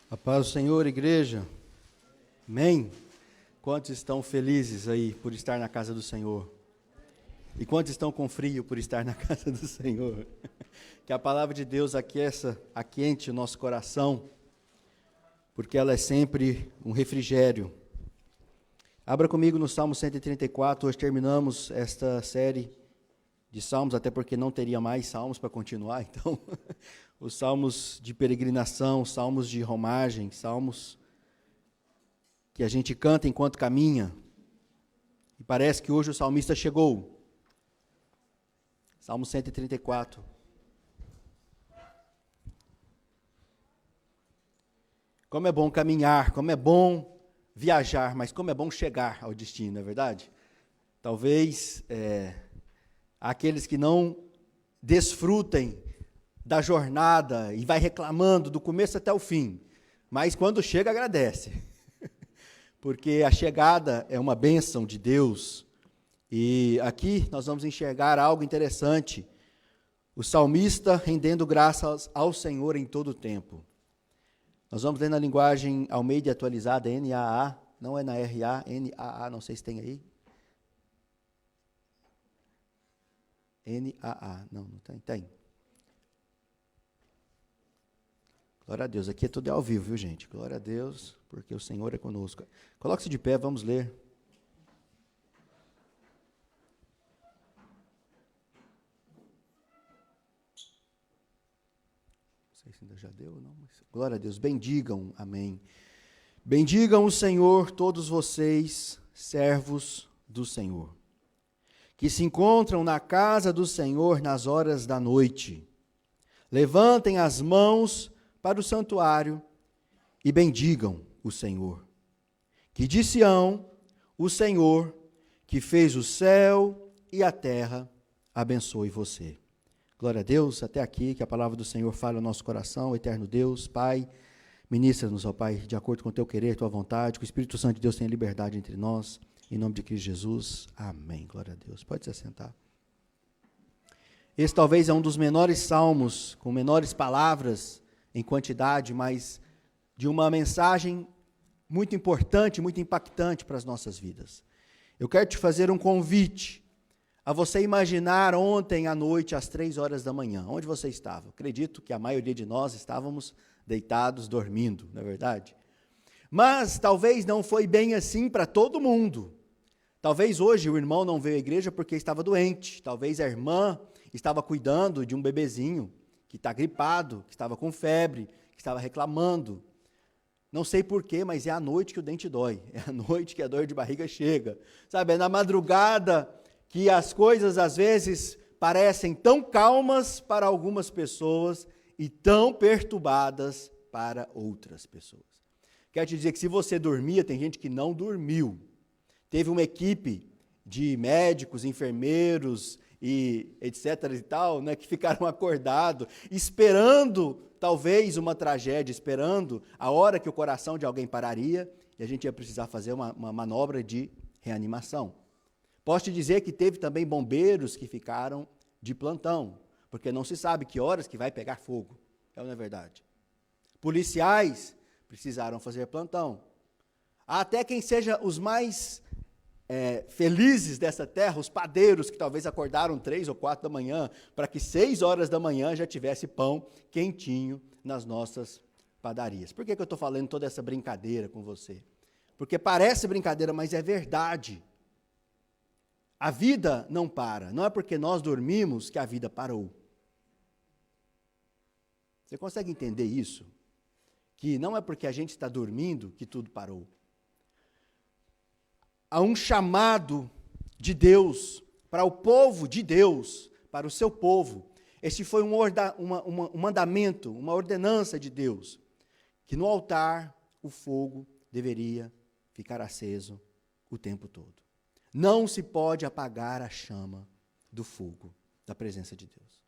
A paz do Senhor, igreja. Amém? Quantos estão felizes aí por estar na casa do Senhor? E quantos estão com frio por estar na casa do Senhor? Que a palavra de Deus aquente o nosso coração, porque ela é sempre um refrigério. Abra comigo no Salmo 134, hoje terminamos esta série de salmos, até porque não teria mais salmos para continuar, então, os salmos de peregrinação, salmos de romagem, salmos que a gente canta enquanto caminha, e parece que hoje o salmista chegou. Salmo 134. Como é bom caminhar, como é bom viajar, mas como é bom chegar ao destino, não é verdade? Talvez aqueles que não desfrutem da jornada e vai reclamando do começo até o fim, mas quando chega agradece, porque a chegada é uma bênção de Deus. E aqui nós vamos enxergar algo interessante, o salmista rendendo graças ao Senhor em todo o tempo. Nós vamos ler na linguagem Almeida atualizada, NAA, não é na RA, NAA, não sei se tem aí. NAA, não tem, tem. Glória a Deus, aqui é tudo ao vivo, viu gente? Glória a Deus, porque o Senhor é conosco. Coloque-se de pé, vamos ler. Não sei se ainda já deu ou não, mas glória a Deus, bendigam, amém. Bendigam o Senhor, todos vocês, servos do Senhor, que se encontram na casa do Senhor nas horas da noite. Levantem as mãos para o santuário e bendigam o Senhor. Que de Sião, o Senhor, que fez o céu e a terra, abençoe você. Glória a Deus, até aqui, que a palavra do Senhor fale ao nosso coração. Eterno Deus, Pai, ministra-nos, ó Pai, de acordo com o teu querer, tua vontade, que o Espírito Santo de Deus tenha liberdade entre nós. Em nome de Cristo Jesus, amém. Glória a Deus. Pode se assentar. Esse talvez é um dos menores salmos, com menores palavras em quantidade, mas de uma mensagem muito importante, muito impactante para as nossas vidas. Eu quero te fazer um convite a você imaginar ontem à noite, às 3 horas da manhã, onde você estava. Eu acredito que a maioria de nós estávamos deitados, dormindo, não é verdade? Mas talvez não foi bem assim para todo mundo. Talvez hoje o irmão não veio à igreja porque estava doente. Talvez a irmã estava cuidando de um bebezinho que está gripado, que estava com febre, que estava reclamando. Não sei porquê, mas é à noite que o dente dói. É à noite que a dor de barriga chega. Sabe, é na madrugada que as coisas às vezes parecem tão calmas para algumas pessoas e tão perturbadas para outras pessoas. Quero te dizer que se você dormia, tem gente que não dormiu. Teve uma equipe de médicos, enfermeiros e etc e tal, né, que ficaram acordados, esperando talvez uma tragédia, esperando a hora que o coração de alguém pararia e a gente ia precisar fazer uma manobra de reanimação. Posso te dizer que teve também bombeiros que ficaram de plantão, porque não se sabe que horas que vai pegar fogo, não é verdade? Policiais precisaram fazer plantão. Até quem seja os mais felizes dessa terra, os padeiros que talvez acordaram 3 ou 4 da manhã, para que 6 horas da manhã já tivesse pão quentinho nas nossas padarias. Por que eu estou falando toda essa brincadeira com você? Porque parece brincadeira, mas é verdade. A vida não para, não é porque nós dormimos que a vida parou. Você consegue entender isso? Que não é porque a gente está dormindo que tudo parou. Há um chamado de Deus para o povo de Deus, para o seu povo. Esse foi um mandamento, uma ordenança de Deus, que no altar o fogo deveria ficar aceso o tempo todo. Não se pode apagar a chama do fogo da presença de Deus.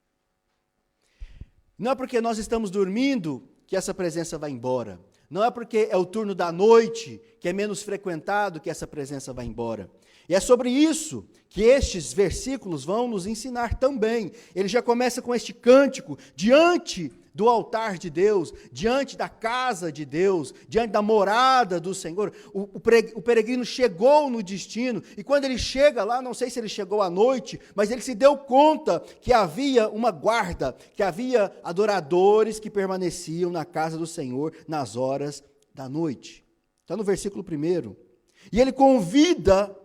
Não é porque nós estamos dormindo que essa presença vai embora. Não é porque é o turno da noite, que é menos frequentado, que essa presença vai embora. E é sobre isso que estes versículos vão nos ensinar também. Ele já começa com este cântico, diante do altar de Deus, diante da casa de Deus, diante da morada do Senhor. O peregrino chegou no destino, e quando ele chega lá, não sei se ele chegou à noite, mas ele se deu conta que havia uma guarda, que havia adoradores que permaneciam na casa do Senhor nas horas da noite. Está no versículo 1. E ele convida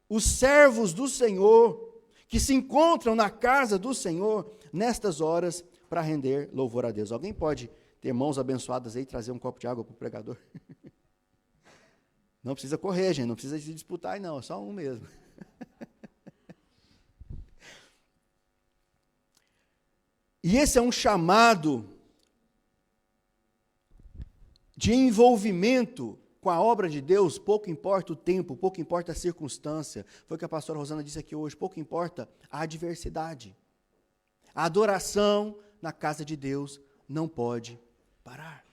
os servos do Senhor, que se encontram na casa do Senhor, nestas horas, para render louvor a Deus. Alguém pode ter mãos abençoadas aí e trazer um copo de água para o pregador? Não precisa correr, gente, não precisa se disputar, não, é só um mesmo. E esse é um chamado de envolvimento com a obra de Deus. Pouco importa o tempo, pouco importa a circunstância. Foi o que a pastora Rosana disse aqui hoje, pouco importa a adversidade. A adoração na casa de Deus não pode parar.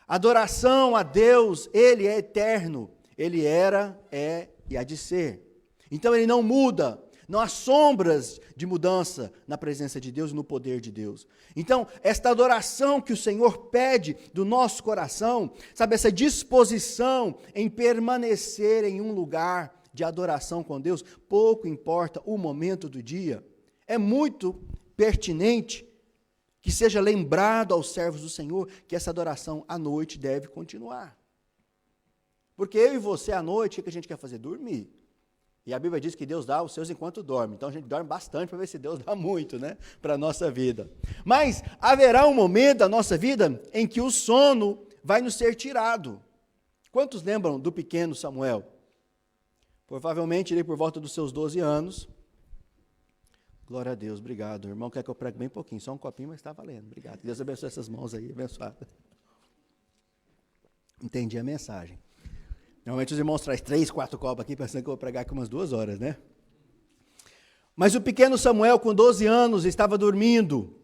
A adoração a Deus, Ele é eterno, Ele era, é e há de ser. Então Ele não muda, não há sombras de mudança na presença de Deus e no poder de Deus. Então, esta adoração que o Senhor pede do nosso coração, sabe, essa disposição em permanecer em um lugar de adoração com Deus, pouco importa o momento do dia, é muito pertinente que seja lembrado aos servos do Senhor que essa adoração à noite deve continuar. Porque eu e você à noite, o que a gente quer fazer? Dormir. E a Bíblia diz que Deus dá aos seus enquanto dorme. Então a gente dorme bastante para ver se Deus dá muito, né, para a nossa vida. Mas haverá um momento da nossa vida em que o sono vai nos ser tirado. Quantos lembram do pequeno Samuel? Provavelmente ele por volta dos seus 12 anos. Glória a Deus, obrigado. O irmão quer que eu pregue bem pouquinho, só um copinho, mas está valendo. Obrigado. Deus abençoe essas mãos aí, abençoadas. Entendi a mensagem. Normalmente os irmãos trazem 3, 4 copos aqui, pensando que eu vou pregar aqui umas 2 horas, né? Mas o pequeno Samuel, com 12 anos, estava dormindo.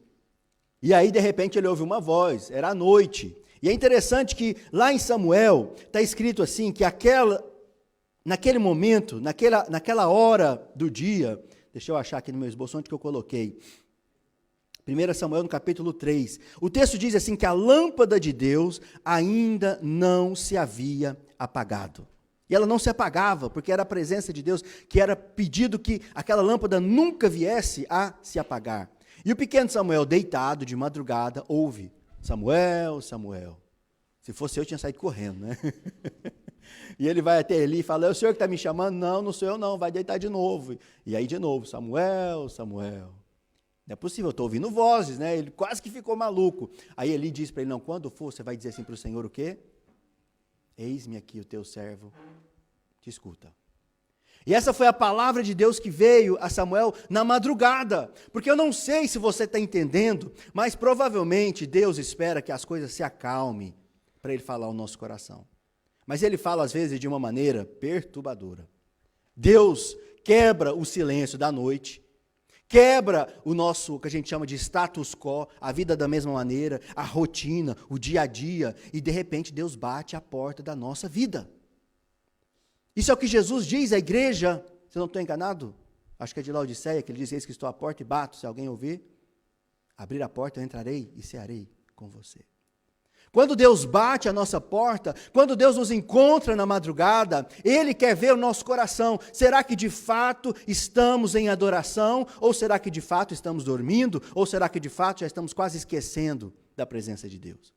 E aí, de repente, ele ouve uma voz, era à noite. E é interessante que lá em Samuel, está escrito assim, que naquele momento, naquela hora do dia, deixa eu achar aqui no meu esboço onde que eu coloquei. 1 Samuel, no capítulo 3. O texto diz assim, que a lâmpada de Deus ainda não se havia apagado. E ela não se apagava, porque era a presença de Deus, que era pedido que aquela lâmpada nunca viesse a se apagar. E o pequeno Samuel, deitado de madrugada, ouve, Samuel, Samuel. Se fosse eu, tinha saído correndo, né? E ele vai até Eli e fala, é o senhor que está me chamando? Não, não sou eu não, vai deitar de novo. E aí de novo, Samuel, Samuel. Não é possível, eu estou ouvindo vozes, né? Ele quase que ficou maluco. Aí Eli diz para ele, não, quando for, você vai dizer assim para o Senhor o quê? Eis-me aqui o teu servo, te escuta. E essa foi a palavra de Deus que veio a Samuel na madrugada. Porque eu não sei se você está entendendo, mas provavelmente Deus espera que as coisas se acalmem para Ele falar ao nosso coração. Mas Ele fala às vezes de uma maneira perturbadora. Deus quebra o silêncio da noite, quebra o nosso, o que a gente chama de status quo, a vida da mesma maneira, a rotina, o dia a dia, e de repente Deus bate à porta da nossa vida. Isso é o que Jesus diz à igreja, se eu não estou enganado, acho que é de Laodiceia, que ele diz, eis que estou à porta e bato, se alguém ouvir, abrir a porta eu entrarei e cearei com você. Quando Deus bate a nossa porta, quando Deus nos encontra na madrugada, Ele quer ver o nosso coração. Será que de fato estamos em adoração? Ou será que de fato estamos dormindo? Ou será que de fato já estamos quase esquecendo da presença de Deus?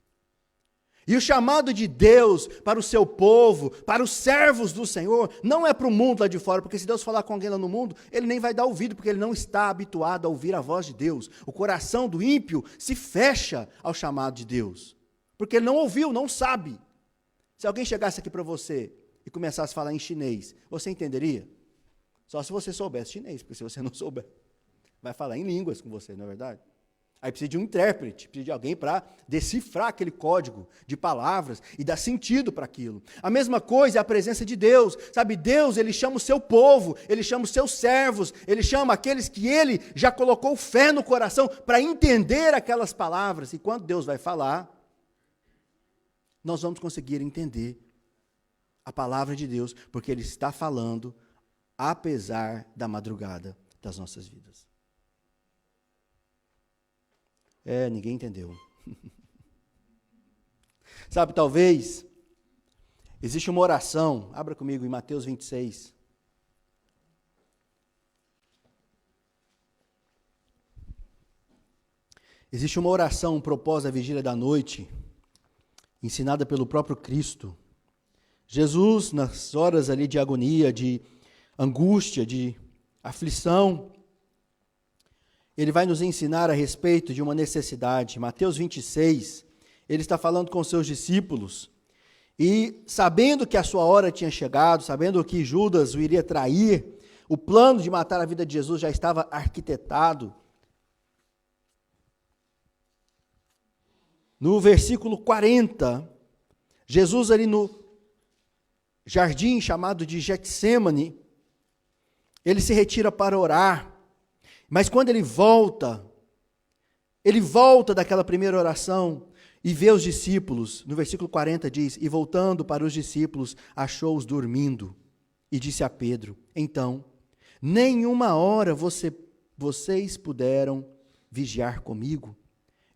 E o chamado de Deus para o seu povo, para os servos do Senhor, não é para o mundo lá de fora, porque se Deus falar com alguém lá no mundo, ele nem vai dar ouvido, porque ele não está habituado a ouvir a voz de Deus. O coração do ímpio se fecha ao chamado de Deus. Porque ele não ouviu, não sabe. Se alguém chegasse aqui para você e começasse a falar em chinês, você entenderia? Só se você soubesse chinês, porque se você não souber, vai falar em línguas com você, não é verdade? Aí precisa de um intérprete, precisa de alguém para decifrar aquele código de palavras e dar sentido para aquilo. A mesma coisa é a presença de Deus. Sabe, Deus, Ele chama o seu povo, Ele chama os seus servos, Ele chama aqueles que Ele já colocou fé no coração para entender aquelas palavras. E quando Deus vai falar, nós vamos conseguir entender a palavra de Deus, porque Ele está falando apesar da madrugada das nossas vidas. Ninguém entendeu. Sabe, talvez, existe uma oração, abra comigo em Mateus 26. Existe uma oração proposta à vigília da noite, ensinada pelo próprio Cristo. Jesus, nas horas ali de agonia, de angústia, de aflição, ele vai nos ensinar a respeito de uma necessidade. Mateus 26, ele está falando com seus discípulos, e sabendo que a sua hora tinha chegado, sabendo que Judas o iria trair, o plano de matar a vida de Jesus já estava arquitetado. No versículo 40, Jesus ali no jardim chamado de Getsêmani, ele se retira para orar, mas quando ele volta daquela primeira oração e vê os discípulos, no versículo 40 diz, e voltando para os discípulos, achou-os dormindo, e disse a Pedro, então, nenhuma hora vocês puderam vigiar comigo?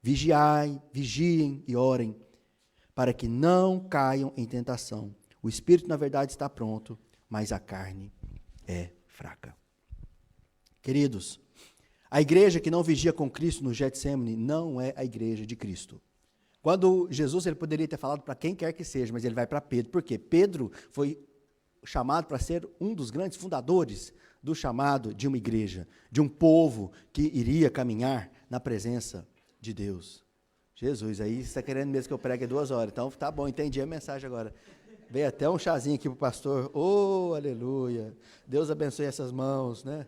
Vigiai, vigiem e orem, para que não caiam em tentação. O espírito, na verdade, está pronto, mas a carne é fraca. Queridos, a igreja que não vigia com Cristo no Getsêmani não é a igreja de Cristo. Quando Jesus, ele poderia ter falado para quem quer que seja, mas ele vai para Pedro. Por quê? Pedro foi chamado para ser um dos grandes fundadores do chamado de uma igreja, de um povo que iria caminhar na presença de Deus. Jesus, aí você está querendo mesmo que eu pregue 2 horas. Então, tá bom, entendi a mensagem agora. Veio até um chazinho aqui para o pastor. Oh, aleluia. Deus abençoe essas mãos, né?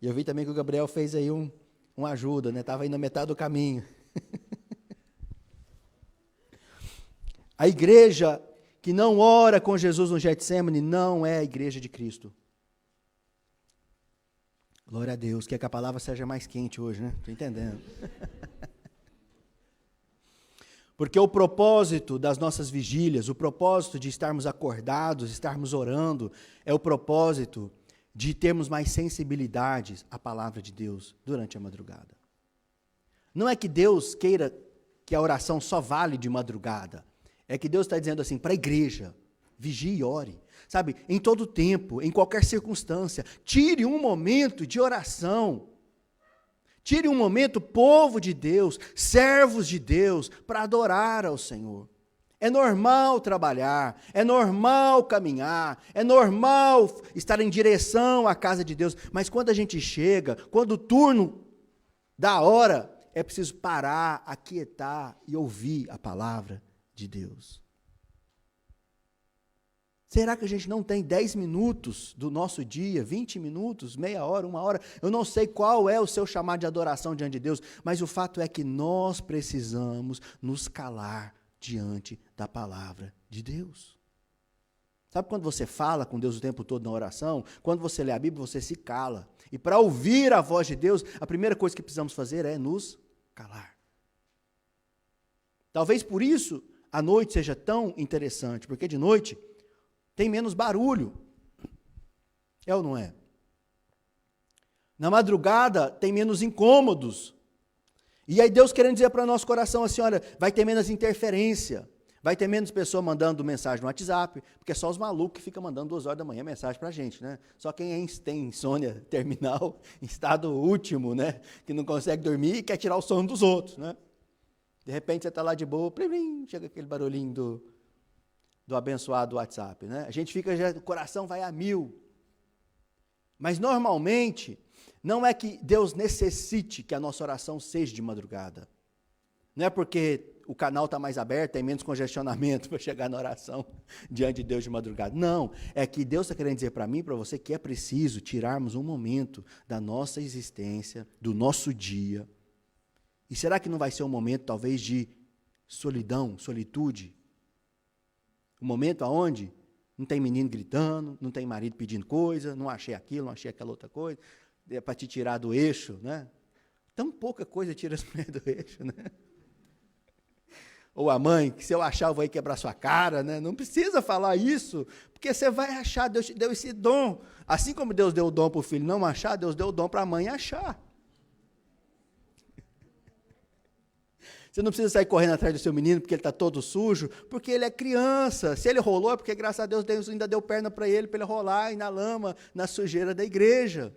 E eu vi também que o Gabriel fez aí uma ajuda, né? Estava aí na metade do caminho. A igreja que não ora com Jesus no Getsêmani não é a igreja de Cristo. Glória a Deus, que a palavra seja mais quente hoje, né? Estou entendendo. Porque o propósito das nossas vigílias, o propósito de estarmos acordados, estarmos orando, é o propósito de termos mais sensibilidade à palavra de Deus durante a madrugada. Não é que Deus queira que a oração só vale de madrugada. É que Deus está dizendo assim, para a igreja, vigie e ore. Sabe, em todo tempo, em qualquer circunstância, tire um momento de oração. Tire um momento, povo de Deus, servos de Deus, para adorar ao Senhor. É normal trabalhar, é normal caminhar, é normal estar em direção à casa de Deus, mas quando a gente chega, quando o turno da hora, é preciso parar, aquietar e ouvir a palavra de Deus. Será que a gente não tem 10 minutos do nosso dia, 20 minutos, meia hora, 1 hora? Eu não sei qual é o seu chamado de adoração diante de Deus, mas o fato é que nós precisamos nos calar diante da palavra de Deus. Sabe quando você fala com Deus o tempo todo na oração? Quando você lê a Bíblia, você se cala. E para ouvir a voz de Deus, a primeira coisa que precisamos fazer é nos calar. Talvez por isso a noite seja tão interessante, porque de noite tem menos barulho. É ou não é? Na madrugada tem menos incômodos. E aí Deus querendo dizer para o nosso coração assim, olha, vai ter menos interferência, vai ter menos pessoa mandando mensagem no WhatsApp, porque é só os malucos que ficam mandando 2 horas da manhã mensagem para a gente, né? Só quem tem insônia terminal, em estado último, né? Que não consegue dormir e quer tirar o sono dos outros, né? De repente você está lá de boa, plim, chega aquele barulhinho do abençoado WhatsApp, né? A gente fica, o coração vai a 1000. Mas normalmente, não é que Deus necessite que a nossa oração seja de madrugada. Não é porque o canal está mais aberto, tem menos congestionamento para chegar na oração diante de Deus de madrugada. Não, é que Deus está querendo dizer para mim e para você que é preciso tirarmos um momento da nossa existência, do nosso dia. E será que não vai ser um momento talvez de solidão, solitude? Um momento onde não tem menino gritando, não tem marido pedindo coisa, não achei aquilo, não achei aquela outra coisa, é para te tirar do eixo, né? Tão pouca coisa tira as mulheres do eixo, né? Ou a mãe, que se eu achar eu vou quebrar sua cara, né? Não precisa falar isso, porque você vai achar, Deus te deu esse dom. Assim como Deus deu o dom para o filho não achar, Deus deu o dom para a mãe achar. Você não precisa sair correndo atrás do seu menino porque ele está todo sujo, porque ele é criança. Se ele rolou é porque, graças a Deus, Deus ainda deu perna para ele rolar aí na lama, na sujeira da igreja.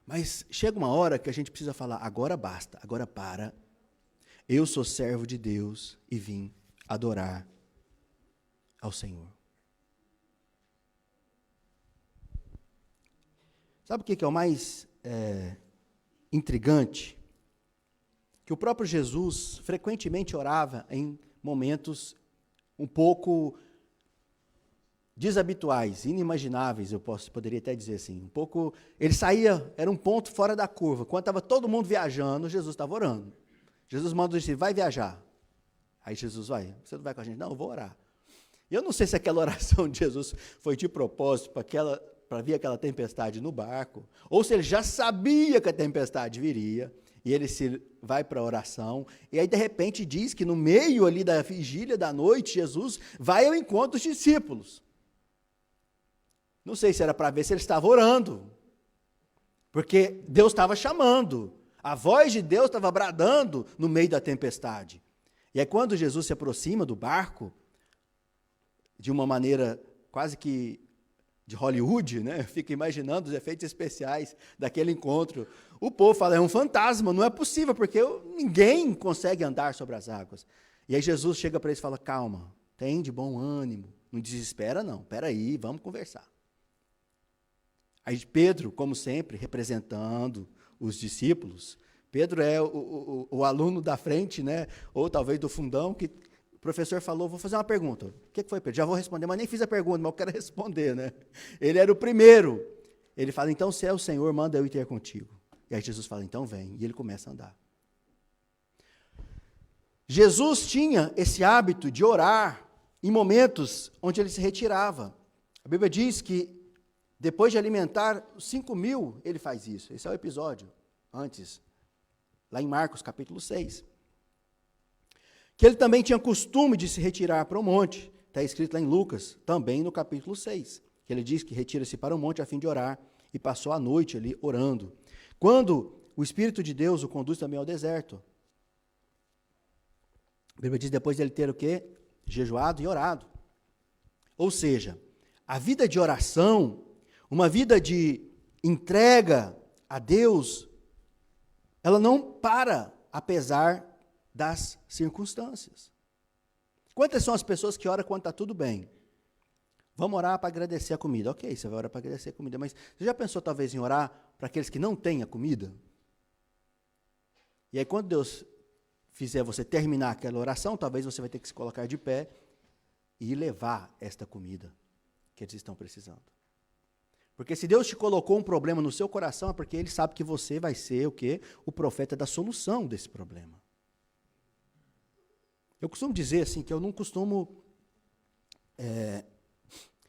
Mas chega uma hora que a gente precisa falar, agora basta, agora para. Eu sou servo de Deus e vim adorar ao Senhor. Sabe o que é o mais intrigante? Que o próprio Jesus frequentemente orava em momentos um pouco desabituais, inimagináveis, poderia até dizer assim. Ele saía, era um ponto fora da curva. Quando estava todo mundo viajando, Jesus estava orando. Jesus manda dizer, vai viajar. Aí Jesus vai, você não vai com a gente? Não, eu vou orar. E eu não sei se aquela oração de Jesus foi de propósito para vir aquela tempestade no barco, ou se ele já sabia que a tempestade viria, e ele vai para a oração, e aí de repente diz que no meio ali da vigília da noite, Jesus vai ao encontro dos discípulos. Não sei se era para ver se ele estava orando, porque Deus estava chamando, a voz de Deus estava bradando no meio da tempestade. E aí quando Jesus se aproxima do barco, de uma maneira quase que de Hollywood, né? Fica imaginando os efeitos especiais daquele encontro. O povo fala, é um fantasma, não é possível, porque ninguém consegue andar sobre as águas. E aí Jesus chega para eles e fala, calma, tem de bom ânimo, não desespera não, espera aí, vamos conversar. Aí Pedro, como sempre, representando os discípulos, Pedro é o aluno da frente, né? Ou talvez do fundão, que o professor falou, vou fazer uma pergunta. O que foi, Pedro? Já vou responder, mas nem fiz a pergunta, mas eu quero responder, né? Ele era o primeiro. Ele fala, então, se é o Senhor, manda eu ir ter contigo. E aí Jesus fala, então vem. E ele começa a andar. Jesus tinha esse hábito de orar em momentos onde ele se retirava. A Bíblia diz que depois de alimentar 5.000, ele faz isso. Esse é o episódio antes, lá em Marcos, capítulo 6. Que ele também tinha costume de se retirar para o monte. Está escrito lá em Lucas, também no capítulo 6. Que ele diz que retira-se para o monte a fim de orar. E passou a noite ali orando. Quando o Espírito de Deus o conduz também ao deserto. A Bíblia diz depois de ele ter o quê? Jejuado e orado. Ou seja, a vida de oração, uma vida de entrega a Deus, ela não para, apesar das circunstâncias. Quantas são as pessoas que oram quando está tudo bem? Vamos orar para agradecer a comida. Ok, você vai orar para agradecer a comida, mas você já pensou talvez em orar para aqueles que não têm a comida? E aí quando Deus fizer você terminar aquela oração, talvez você vai ter que se colocar de pé e levar esta comida que eles estão precisando. Porque se Deus te colocou um problema no seu coração, é porque Ele sabe que você vai ser o quê? O profeta da solução desse problema. Eu costumo dizer assim, que eu não costumo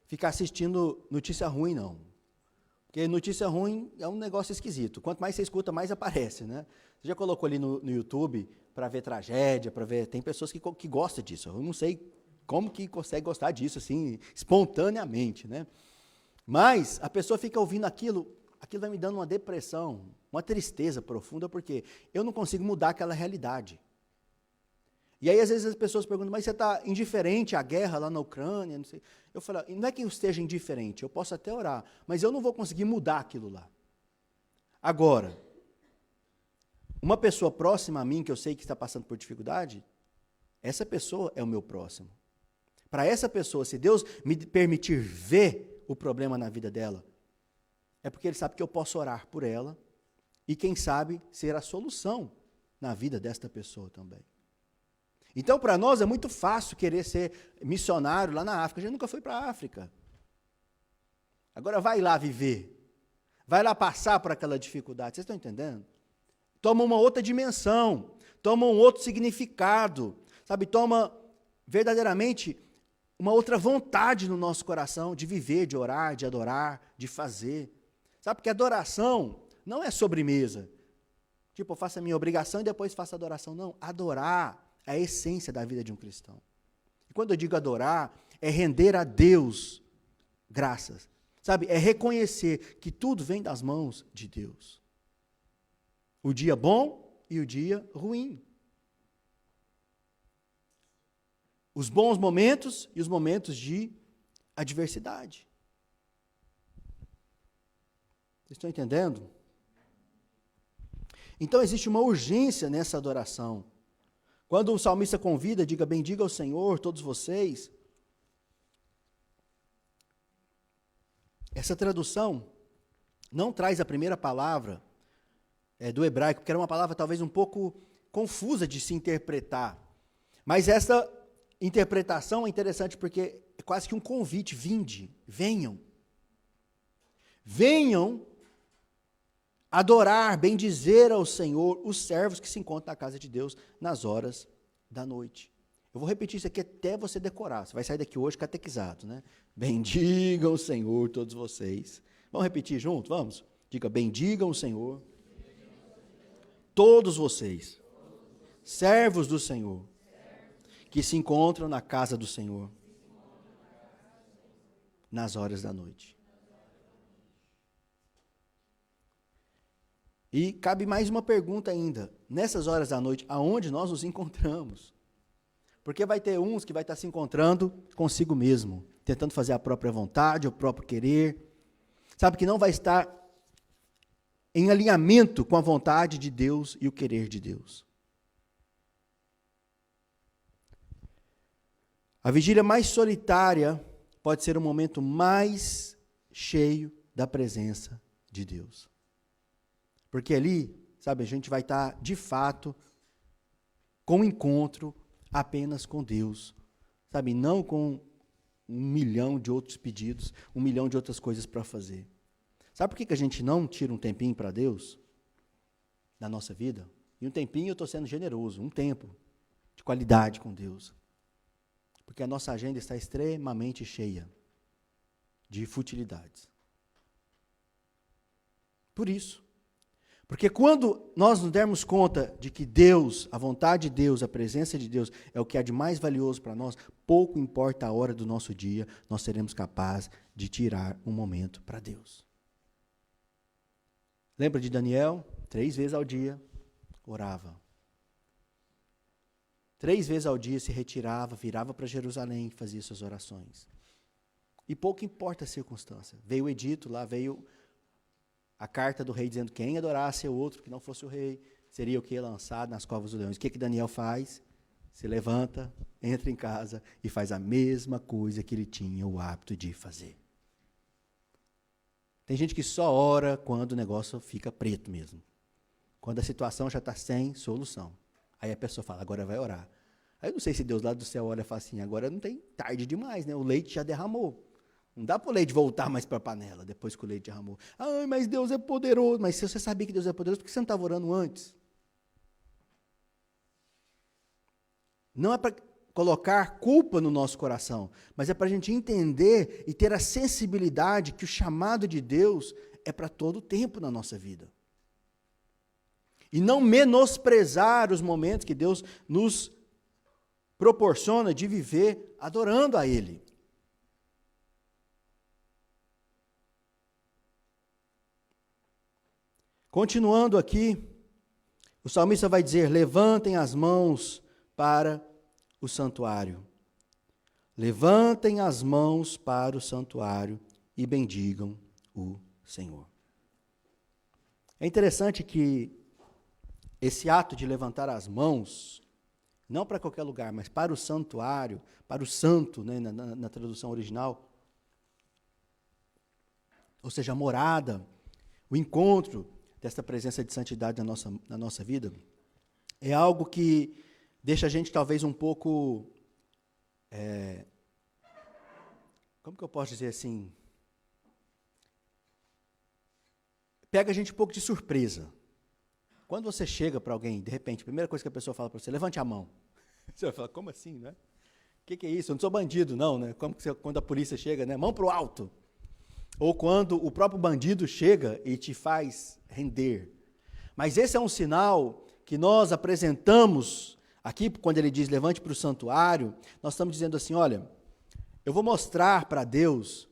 ficar assistindo notícia ruim, não. Porque notícia ruim é um negócio esquisito. Quanto mais você escuta, mais aparece, né? Você já colocou ali no YouTube para ver tragédia, para ver... Tem pessoas que gostam disso. Eu não sei como que consegue gostar disso, assim, espontaneamente, né? Mas a pessoa fica ouvindo aquilo vai me dando uma depressão, uma tristeza profunda, porque eu não consigo mudar aquela realidade. E aí, às vezes, as pessoas perguntam, mas você está indiferente à guerra lá na Ucrânia? Não sei. Eu falo, não é que eu esteja indiferente, eu posso até orar, mas eu não vou conseguir mudar aquilo lá. Agora, uma pessoa próxima a mim, que eu sei que está passando por dificuldade, essa pessoa é o meu próximo. Para essa pessoa, se Deus me permitir ver o problema na vida dela, é porque Ele sabe que eu posso orar por ela e, quem sabe, ser a solução na vida desta pessoa também. Então, para nós é muito fácil querer ser missionário lá na África. A gente nunca foi para a África. Agora vai lá viver. Vai lá passar por aquela dificuldade. Vocês estão entendendo? Toma uma outra dimensão. Toma um outro significado. Sabe? Toma verdadeiramente uma outra vontade no nosso coração de viver, de orar, de adorar, de fazer. Sabe? Porque adoração não é sobremesa. Tipo, eu faço a minha obrigação e depois faço a adoração. Não, adorar é a essência da vida de um cristão. E quando eu digo adorar, é render a Deus graças. Sabe? É reconhecer que tudo vem das mãos de Deus. O dia bom e o dia ruim. Os bons momentos e os momentos de adversidade. Vocês estão entendendo? Então existe uma urgência nessa adoração. Quando o salmista convida, diga, bendiga ao Senhor, todos vocês. Essa tradução não traz a primeira palavra do hebraico, porque era uma palavra talvez um pouco confusa de se interpretar. Mas essa interpretação é interessante porque é quase que um convite, vinde, venham. Venham adorar, bendizer ao Senhor os servos que se encontram na casa de Deus nas horas da noite. Eu vou repetir isso aqui até você decorar. Você vai sair daqui hoje catequizado, né? Bendigam o Senhor todos vocês. Vamos repetir junto? Vamos? Diga, bendigam o Senhor todos vocês, servos do Senhor, que se encontram na casa do Senhor nas horas da noite. E cabe mais uma pergunta ainda. Nessas horas da noite, aonde nós nos encontramos? Porque vai ter uns que vai estar se encontrando consigo mesmo, tentando fazer a própria vontade, o próprio querer. Sabe que não vai estar em alinhamento com a vontade de Deus e o querer de Deus. A vigília mais solitária pode ser o momento mais cheio da presença de Deus. Porque ali, sabe, a gente vai estar, de fato, com um encontro apenas com Deus. Sabe, não com 1 milhão de outros pedidos, 1 milhão de outras coisas para fazer. Sabe por que a gente não tira um tempinho para Deus na nossa vida? E um tempinho eu estou sendo generoso, um tempo de qualidade com Deus. Porque a nossa agenda está extremamente cheia de futilidades. Por isso. Porque quando nós nos dermos conta de que Deus, a vontade de Deus, a presença de Deus é o que há de mais valioso para nós, pouco importa a hora do nosso dia, nós seremos capazes de tirar um momento para Deus. Lembra de Daniel? 3 vezes ao dia orava. 3 vezes ao dia se retirava, virava para Jerusalém e fazia suas orações. E pouco importa a circunstância. Veio o edito, lá veio a carta do rei dizendo que quem adorasse o outro, que não fosse o rei, seria o que? Lançado nas covas dos leões. O que Daniel faz? Se levanta, entra em casa e faz a mesma coisa que ele tinha o hábito de fazer. Tem gente que só ora quando o negócio fica preto mesmo. Quando a situação já está sem solução. Aí a pessoa fala, agora vai orar. Aí eu não sei se Deus lá do céu olha e fala assim, agora não tem tarde demais, né? O leite já derramou. Não dá para o leite voltar mais para a panela, depois que o leite derramou. Ah, mas Deus é poderoso. Mas se você sabia que Deus é poderoso, por que você não estava orando antes? Não é para colocar culpa no nosso coração, mas é para a gente entender e ter a sensibilidade que o chamado de Deus é para todo o tempo na nossa vida. E não menosprezar os momentos que Deus nos proporciona de viver adorando a Ele. Continuando aqui, o salmista vai dizer, levantem as mãos para o santuário. Levantem as mãos para o santuário e bendigam o Senhor. É interessante que esse ato de levantar as mãos, não para qualquer lugar, mas para o santuário, para o santo, né, na tradução original, ou seja, a morada, o encontro desta presença de santidade na nossa vida, é algo que deixa a gente talvez um pouco, como que eu posso dizer assim, pega a gente um pouco de surpresa. Quando você chega para alguém, de repente, a primeira coisa que a pessoa fala para você, levante a mão. Você vai falar, como assim, né? O que é isso? Eu não sou bandido, não, né? Como que quando a polícia chega, né? Mão para o alto. Ou quando o próprio bandido chega e te faz render. Mas esse é um sinal que nós apresentamos aqui, quando ele diz levante para o santuário, nós estamos dizendo assim, olha, eu vou mostrar para Deus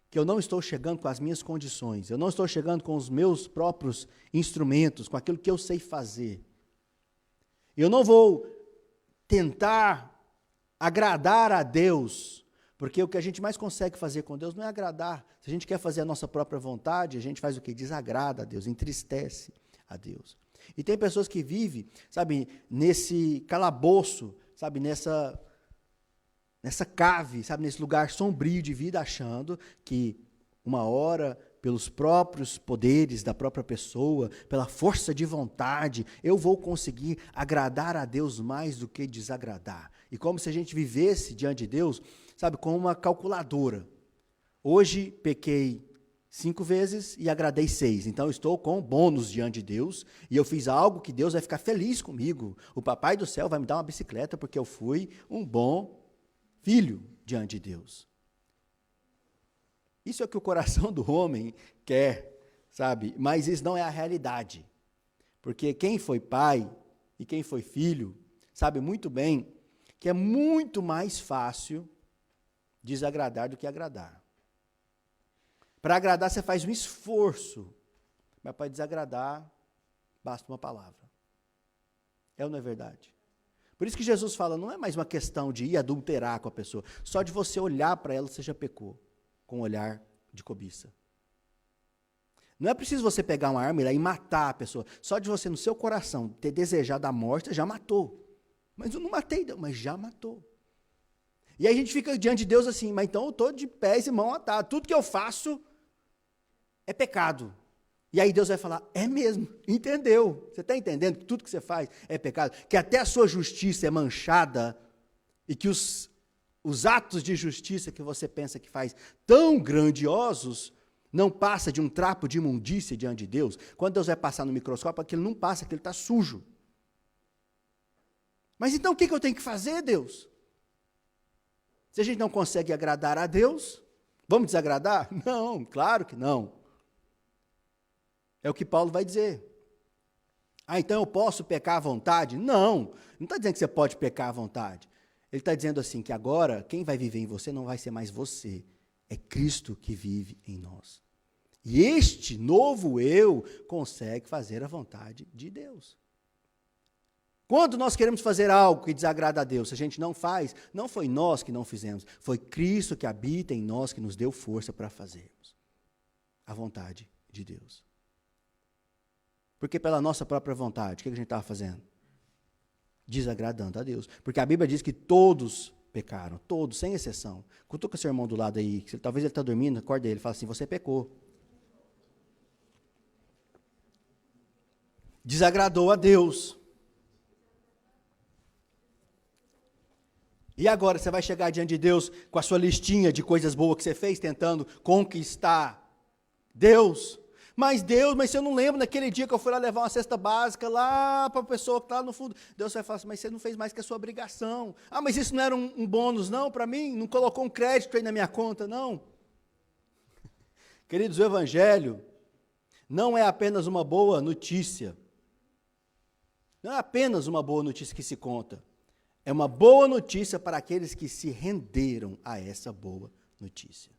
que eu não estou chegando com as minhas condições, eu não estou chegando com os meus próprios instrumentos, com aquilo que eu sei fazer. Eu não vou tentar agradar a Deus, porque o que a gente mais consegue fazer com Deus não é agradar. Se a gente quer fazer a nossa própria vontade, a gente faz o quê? Desagrada a Deus, entristece a Deus. E tem pessoas que vivem, sabe, nesse calabouço, sabe, nessa cave, sabe, nesse lugar sombrio de vida, achando que uma hora, pelos próprios poderes da própria pessoa, pela força de vontade, eu vou conseguir agradar a Deus mais do que desagradar. E como se a gente vivesse diante de Deus, sabe, com uma calculadora. Hoje pequei 5 vezes e agradei 6. Então, eu estou com bônus diante de Deus e eu fiz algo que Deus vai ficar feliz comigo. O papai do céu vai me dar uma bicicleta porque eu fui um bom filho diante de Deus. Isso é o que o coração do homem quer, sabe? Mas isso não é a realidade. Porque quem foi pai e quem foi filho sabe muito bem que é muito mais fácil desagradar do que agradar. Para agradar, você faz um esforço, mas para desagradar, basta uma palavra. É ou não é verdade? Por isso que Jesus fala, não é mais uma questão de ir adulterar com a pessoa, só de você olhar para ela, você já pecou, com um olhar de cobiça. Não é preciso você pegar uma arma e ir lá e matar a pessoa, só de você, no seu coração, ter desejado a morte, você já matou. Mas eu não matei, mas já matou. E aí a gente fica diante de Deus assim, mas então eu estou de pés e mãos atados, tudo que eu faço é pecado. E aí Deus vai falar, é mesmo, entendeu? Você está entendendo que tudo que você faz é pecado? Que até a sua justiça é manchada e que os atos de justiça que você pensa que faz tão grandiosos não passa de um trapo de imundícia diante de Deus? Quando Deus vai passar no microscópio, aquilo não passa, aquilo está sujo. Mas então o que eu tenho que fazer, Deus? Se a gente não consegue agradar a Deus, vamos desagradar? Não, claro que não. É o que Paulo vai dizer. Ah, então eu posso pecar à vontade? Não está dizendo que você pode pecar à vontade. Ele está dizendo assim, que agora quem vai viver em você não vai ser mais você, é Cristo que vive em nós. E este novo eu consegue fazer a vontade de Deus. Quando nós queremos fazer algo que desagrada a Deus, se a gente não faz, não foi nós que não fizemos, foi Cristo que habita em nós que nos deu força para fazermos a vontade de Deus. Porque pela nossa própria vontade, o que a gente estava fazendo? Desagradando a Deus. Porque a Bíblia diz que todos pecaram, todos, sem exceção. Cutuca seu irmão do lado aí, talvez ele está dormindo, acorda ele, fala assim, você pecou. Desagradou a Deus. E agora você vai chegar diante de Deus com a sua listinha de coisas boas que você fez, tentando conquistar Deus. Mas se eu não lembro naquele dia que eu fui lá levar uma cesta básica lá para a pessoa que está lá no fundo, Deus vai falar assim, mas você não fez mais que a sua obrigação. Ah, mas isso não era um bônus não para mim? Não colocou um crédito aí na minha conta, não? Queridos, o Evangelho não é apenas uma boa notícia. Não é apenas uma boa notícia que se conta. É uma boa notícia para aqueles que se renderam a essa boa notícia.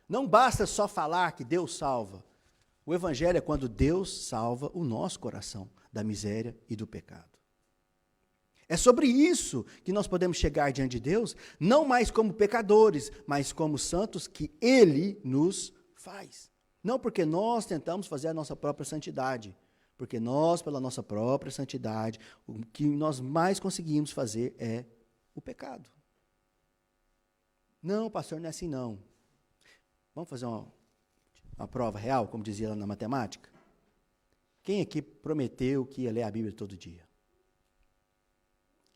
Não basta só falar que Deus salva. O Evangelho é quando Deus salva o nosso coração da miséria e do pecado. É sobre isso que nós podemos chegar diante de Deus, não mais como pecadores, mas como santos que Ele nos faz. Não porque nós tentamos fazer a nossa própria santidade, porque nós, pela nossa própria santidade, o que nós mais conseguimos fazer é o pecado. Não, pastor, não é assim não. Vamos fazer uma prova real, como dizia lá na matemática? Quem aqui prometeu que ia ler a Bíblia todo dia?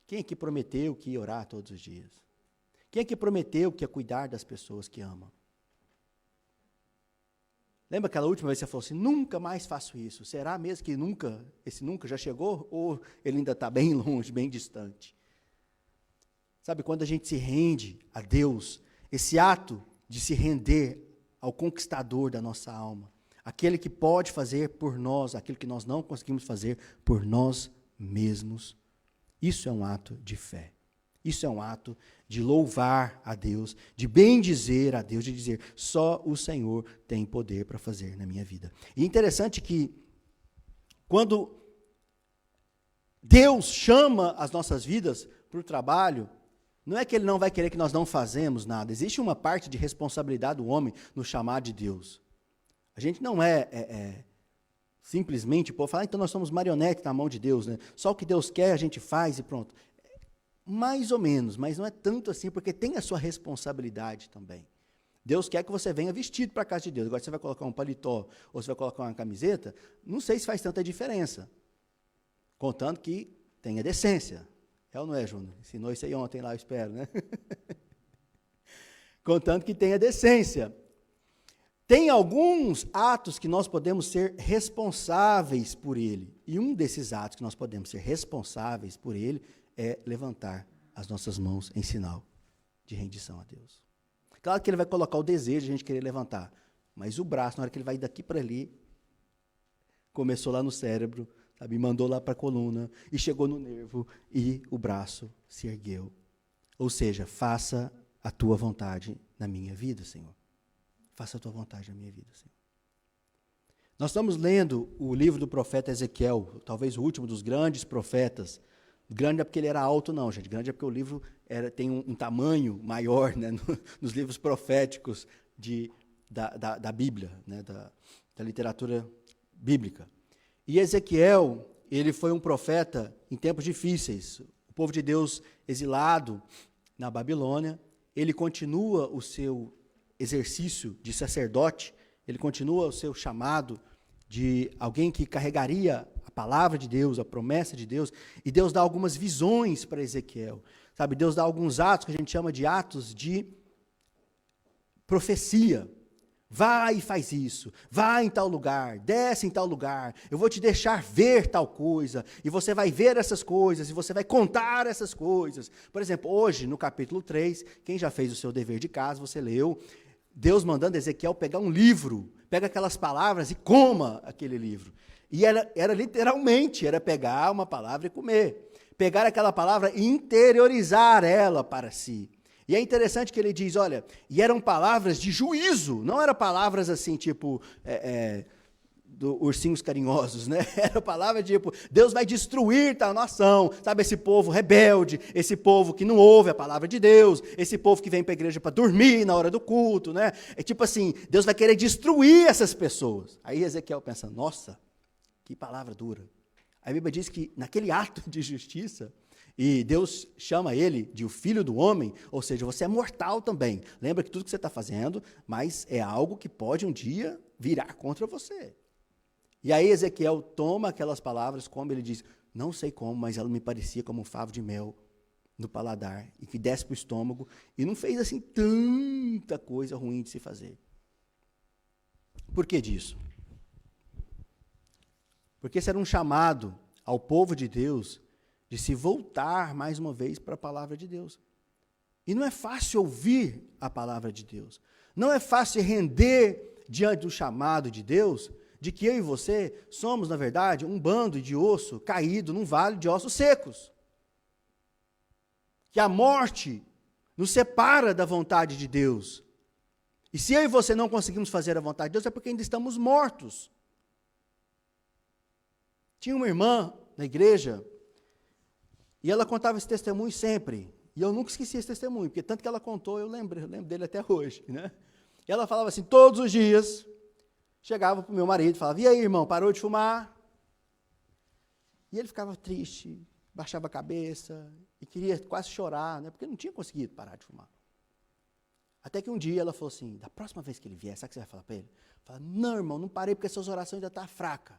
Quem aqui prometeu que ia orar todos os dias? Quem aqui prometeu que ia cuidar das pessoas que ama? Lembra aquela última vez que você falou assim, nunca mais faço isso? Será mesmo que esse nunca já chegou? Ou ele ainda está bem longe, bem distante? Sabe, quando a gente se rende a Deus, esse ato de se render ao conquistador da nossa alma, aquele que pode fazer por nós aquilo que nós não conseguimos fazer por nós mesmos, isso é um ato de fé. Isso é um ato de louvar a Deus, de bendizer a Deus, de dizer, só o Senhor tem poder para fazer na minha vida. E é interessante que, quando Deus chama as nossas vidas para o trabalho, não é que Ele não vai querer que nós não fazemos nada. Existe uma parte de responsabilidade do homem no chamar de Deus. A gente não simplesmente falar, então nós somos marionete na mão de Deus, né? Só o que Deus quer a gente faz e pronto. Mais ou menos, mas não é tanto assim, porque tem a sua responsabilidade também. Deus quer que você venha vestido para a casa de Deus. Agora, você vai colocar um paletó ou você vai colocar uma camiseta, não sei se faz tanta diferença. Contanto que tenha decência. É ou não é, Júnior? Ensinou isso aí ontem lá, eu espero, né? Contanto que tenha decência. Tem alguns atos que nós podemos ser responsáveis por ele. E um desses atos que nós podemos ser responsáveis por ele é levantar as nossas mãos em sinal de rendição a Deus. Claro que ele vai colocar o desejo de a gente querer levantar, mas o braço, na hora que ele vai daqui para ali, começou lá no cérebro, sabe, mandou lá para a coluna, e chegou no nervo, e o braço se ergueu. Ou seja, faça a tua vontade na minha vida, Senhor. Faça a tua vontade na minha vida, Senhor. Nós estamos lendo o livro do profeta Ezequiel, talvez o último dos grandes profetas. Grande não é porque ele era alto, não, gente. Grande é porque o livro tem um tamanho maior, né, nos livros proféticos da Bíblia, né, da literatura bíblica. E Ezequiel, ele foi um profeta em tempos difíceis. O povo de Deus exilado na Babilônia, ele continua o seu exercício de sacerdote, ele continua o seu chamado de alguém que carregaria a palavra de Deus, a promessa de Deus, e Deus dá algumas visões para Ezequiel, sabe? Deus dá alguns atos que a gente chama de atos de profecia. Vai e faz isso, vai em tal lugar, desce em tal lugar, eu vou te deixar ver tal coisa, e você vai ver essas coisas, e você vai contar essas coisas. Por exemplo, hoje, no capítulo 3, quem já fez o seu dever de casa, você leu, Deus mandando Ezequiel pegar um livro, pega aquelas palavras e coma aquele livro. E era literalmente, era pegar uma palavra e comer. Pegar aquela palavra e interiorizar ela para si. E é interessante que ele diz, olha, e eram palavras de juízo, não eram palavras assim, tipo, do ursinhos carinhosos, né? Era palavra tipo, Deus vai destruir tal nação, sabe, esse povo rebelde, esse povo que não ouve a palavra de Deus, esse povo que vem para a igreja para dormir na hora do culto, né? É tipo assim, Deus vai querer destruir essas pessoas. Aí Ezequiel pensa, nossa, que palavra dura. A Bíblia diz que naquele ato de justiça, e Deus chama ele de o filho do homem, ou seja, você é mortal também. Lembra que tudo que você está fazendo, mas é algo que pode um dia virar contra você. E aí Ezequiel toma aquelas palavras, como ele diz, não sei como, mas ela me parecia como um favo de mel no paladar, e que desce para o estômago, e não fez assim tanta coisa ruim de se fazer. Por que disso? Porque esse era um chamado ao povo de Deus de se voltar mais uma vez para a palavra de Deus. E não é fácil ouvir a palavra de Deus. Não é fácil render diante do chamado de Deus, de que eu e você somos, na verdade, um bando de osso caído num vale de ossos secos. Que a morte nos separa da vontade de Deus. E se eu e você não conseguimos fazer a vontade de Deus, é porque ainda estamos mortos. Tinha uma irmã na igreja, e ela contava esse testemunho sempre. E eu nunca esqueci esse testemunho, porque tanto que ela contou, eu lembro dele até hoje, né? E ela falava assim, todos os dias, chegava para o meu marido e falava, e aí, irmão, parou de fumar? E ele ficava triste, baixava a cabeça, e queria quase chorar, né? Porque não tinha conseguido parar de fumar. Até que um dia ela falou assim, da próxima vez que ele vier, sabe o que você vai falar para ele? Fala, não, irmão, não parei porque suas orações ainda estão fracas.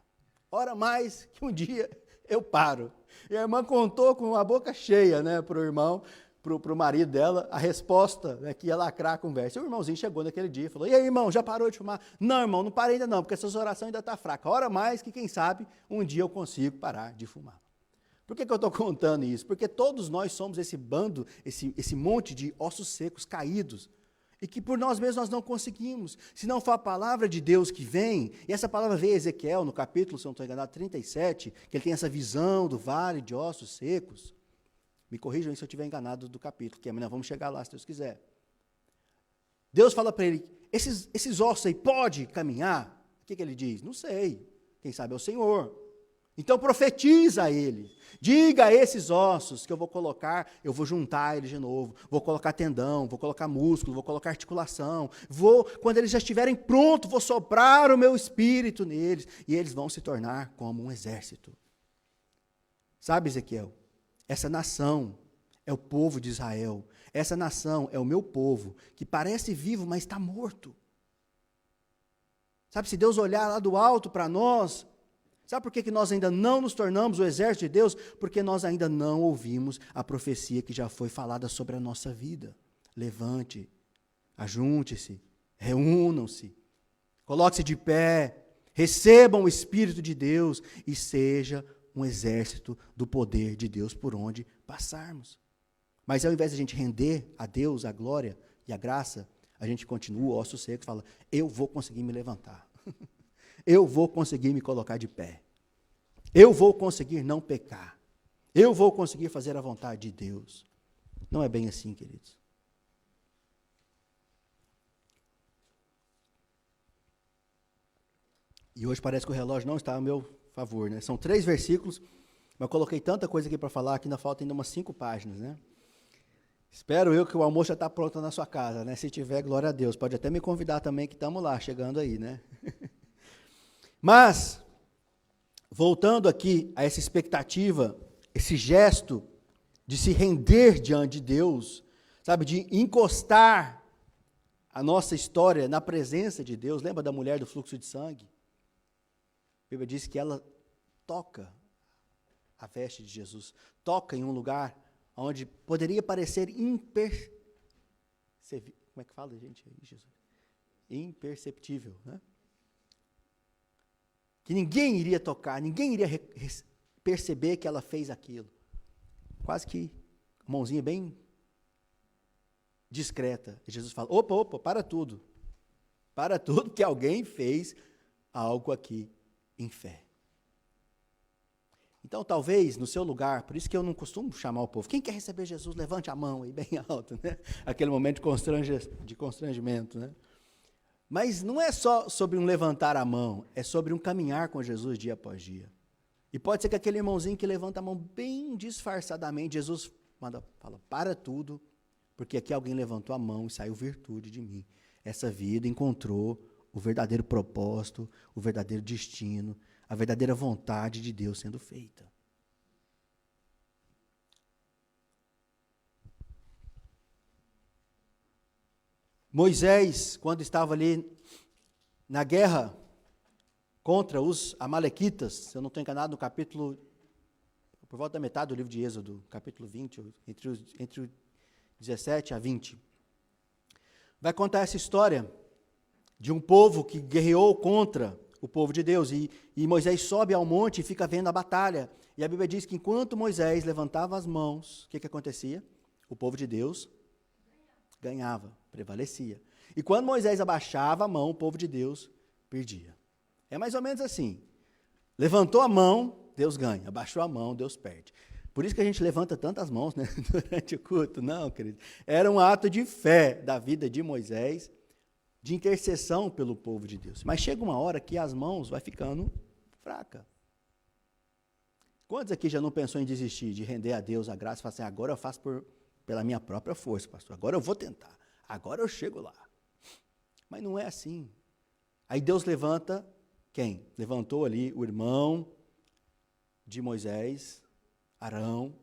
Ora mais que um dia eu paro. E a irmã contou com a boca cheia, né, para o irmão, para o marido dela, a resposta, né, que ia lacrar a conversa. E o irmãozinho chegou naquele dia e falou, e aí, irmão, já parou de fumar? Não, irmão, não parei ainda não, porque essas orações ainda estão fracas. Ora mais que, quem sabe, um dia eu consigo parar de fumar. Por que eu estou contando isso? Porque todos nós somos esse bando, esse monte de ossos secos, caídos, e que por nós mesmos nós não conseguimos. Se não for a palavra de Deus que vem, e essa palavra veio a Ezequiel, no capítulo, se eu não estou enganado, 37, que ele tem essa visão do vale de ossos secos. Me corrijam se eu estiver enganado do capítulo, que amanhã vamos chegar lá, se Deus quiser. Deus fala para ele, esses ossos aí podem caminhar? O que ele diz? Não sei, quem sabe é o Senhor. Então profetiza a ele, Diga a esses ossos que eu vou juntar eles de novo, vou colocar tendão, vou colocar músculo, vou colocar articulação, quando eles já estiverem prontos, vou soprar o meu espírito neles, e eles vão se tornar como um exército. Sabe, Ezequiel, essa nação é o povo de Israel, essa nação é o meu povo, que parece vivo, mas está morto. Sabe, se Deus olhar lá do alto para nós, sabe por que nós ainda não nos tornamos o exército de Deus? Porque nós ainda não ouvimos a profecia que já foi falada sobre a nossa vida. Levante, ajunte-se, reúnam-se, coloque-se de pé, recebam o Espírito de Deus e seja um exército do poder de Deus por onde passarmos. Mas ao invés de a gente render a Deus a glória e a graça, a gente continua osso seco e fala, eu vou conseguir me levantar. Eu vou conseguir me colocar de pé. Eu vou conseguir não pecar. Eu vou conseguir fazer a vontade de Deus. Não é bem assim, queridos. E hoje parece que o relógio não está a meu favor, né? São 3 versículos, mas eu coloquei tanta coisa aqui para falar que ainda falta umas 5 páginas, né? Espero eu que o almoço já está pronto na sua casa, né? Se tiver, glória a Deus. Pode até me convidar também, que estamos lá, chegando aí, né? Mas, voltando aqui a essa expectativa, esse gesto de se render diante de Deus, sabe, de encostar a nossa história na presença de Deus. Lembra da mulher do fluxo de sangue? A Bíblia diz que ela toca a veste de Jesus, toca em um lugar onde poderia parecer imperceptível. Como é que fala, gente? Jesus? Imperceptível, né? Que ninguém iria tocar, ninguém iria perceber que ela fez aquilo. Quase que mãozinha bem discreta. E Jesus fala, opa, para tudo, que alguém fez algo aqui em fé. Então, talvez, no seu lugar, por isso que eu não costumo chamar o povo, quem quer receber Jesus, levante a mão aí bem alto, né? Aquele momento de constrangimento, né? Mas não é só sobre um levantar a mão, é sobre um caminhar com Jesus dia após dia. E pode ser que aquele irmãozinho que levanta a mão bem disfarçadamente, Jesus fala, para tudo, porque aqui alguém levantou a mão e saiu virtude de mim. Essa vida encontrou o verdadeiro propósito, o verdadeiro destino, a verdadeira vontade de Deus sendo feita. Moisés, quando estava ali na guerra contra os amalequitas, se eu não estou enganado, no capítulo, por volta da metade do livro de Êxodo, capítulo 20, entre o 17 a 20, vai contar essa história de um povo que guerreou contra o povo de Deus, e Moisés sobe ao monte e fica vendo a batalha, e a Bíblia diz que enquanto Moisés levantava as mãos, o que acontecia? O povo de Deus ganhava, prevalecia. E quando Moisés abaixava a mão, o povo de Deus perdia. É mais ou menos assim. Levantou a mão, Deus ganha. Abaixou a mão, Deus perde. Por isso que a gente levanta tantas mãos, né, durante o culto. Não, querido. Era um ato de fé da vida de Moisés, de intercessão pelo povo de Deus. Mas chega uma hora que as mãos vai ficando fraca. Quantos aqui já não pensou em desistir, de render a Deus a graça e falar assim, agora eu faço pela minha própria força, pastor, agora eu vou tentar, agora eu chego lá. Mas não é assim. Aí Deus levanta quem? Levantou ali o irmão de Moisés, Arão,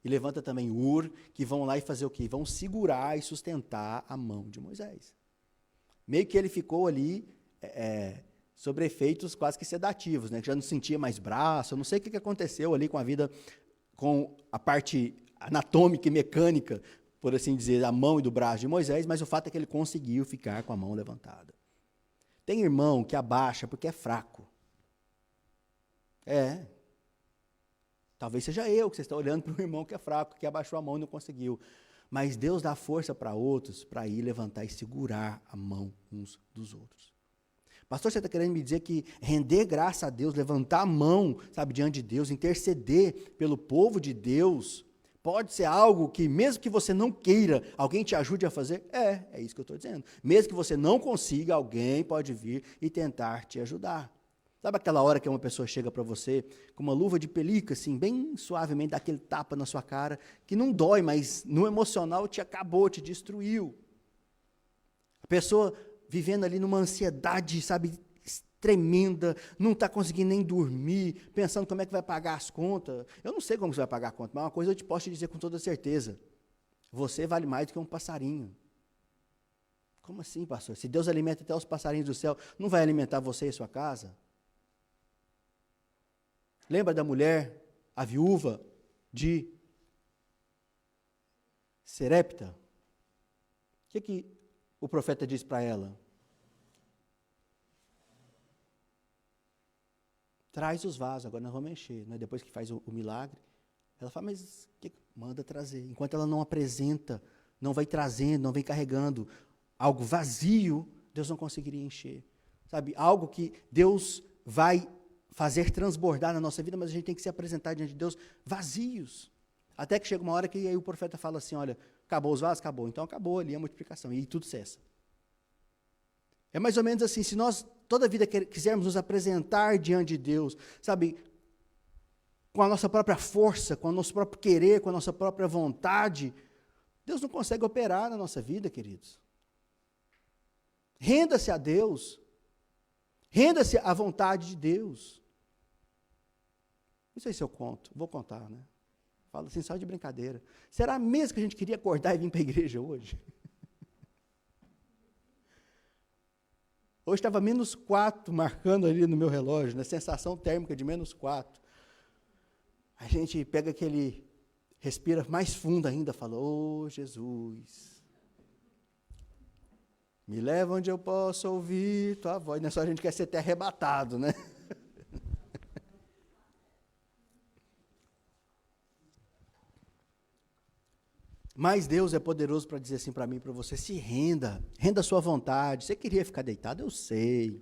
e levanta também Ur, que vão lá e fazer o quê? Vão segurar e sustentar a mão de Moisés. Meio que ele ficou ali sobre efeitos quase que sedativos, né? Que já não sentia mais braço, eu não sei o que aconteceu ali com a vida, com a parte anatômica e mecânica, por assim dizer, da mão e do braço de Moisés, mas o fato é que ele conseguiu ficar com a mão levantada. Tem irmão que abaixa porque é fraco. Talvez seja eu que você está olhando para um irmão que é fraco, que abaixou a mão e não conseguiu. Mas Deus dá força para outros, para ir levantar e segurar a mão uns dos outros. Pastor, você está querendo me dizer que render graça a Deus, levantar a mão, sabe, diante de Deus, interceder pelo povo de Deus, pode ser algo que, mesmo que você não queira, alguém te ajude a fazer? É isso que eu estou dizendo. Mesmo que você não consiga, alguém pode vir e tentar te ajudar. Sabe aquela hora que uma pessoa chega para você com uma luva de pelica, assim, bem suavemente, dá aquele tapa na sua cara, que não dói, mas no emocional te acabou, te destruiu. A pessoa vivendo ali numa ansiedade, sabe, tremenda, não está conseguindo nem dormir, pensando como é que vai pagar as contas. Eu não sei como você vai pagar a conta, mas uma coisa eu posso te dizer com toda certeza. Você vale mais do que um passarinho. Como assim, pastor? Se Deus alimenta até os passarinhos do céu, não vai alimentar você e sua casa? Lembra da mulher, a viúva de Serepta? O que o profeta disse para ela? Traz os vasos, agora nós vamos encher. Né? Depois que faz o milagre, ela fala, mas manda trazer. Enquanto ela não apresenta, não vai trazendo, não vem carregando algo vazio, Deus não conseguiria encher. Sabe, algo que Deus vai fazer transbordar na nossa vida, mas a gente tem que se apresentar diante de Deus vazios. Até que chega uma hora que aí o profeta fala assim, olha, acabou os vasos? Acabou. Então acabou ali a multiplicação, e tudo cessa. É mais ou menos assim, se nós toda a vida quisermos nos apresentar diante de Deus, sabe, com a nossa própria força, com o nosso próprio querer, com a nossa própria vontade, Deus não consegue operar na nossa vida, queridos. Renda-se a Deus, renda-se à vontade de Deus. Não sei se eu conto, vou contar, né? Fala assim, só de brincadeira. Será mesmo que a gente queria acordar e vir para a igreja hoje? Hoje estava -4 marcando ali no meu relógio, né? Sensação térmica de -4. A gente pega aquele, respira mais fundo ainda, fala, ô Jesus, me leva onde eu possa ouvir tua voz. Não é só a gente quer ser até arrebatado, né? Mas Deus é poderoso para dizer assim para mim e para você, se renda, renda a sua vontade. Você queria ficar deitado, eu sei,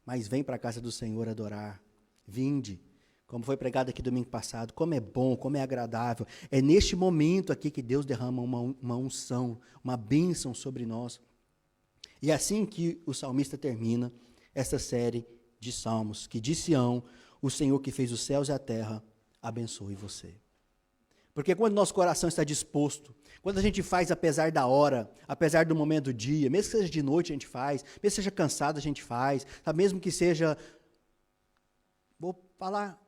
mas vem para a casa do Senhor adorar, vinde, como foi pregado aqui domingo passado, como é bom, como é agradável. É neste momento aqui que Deus derrama uma unção, uma bênção sobre nós. E é assim que o salmista termina essa série de salmos, que de Sião, o Senhor que fez os céus e a terra, abençoe você. Porque quando nosso coração está disposto, quando a gente faz apesar da hora, apesar do momento do dia, mesmo que seja de noite a gente faz, mesmo que seja cansado a gente faz, tá? Mesmo que seja, vou falar,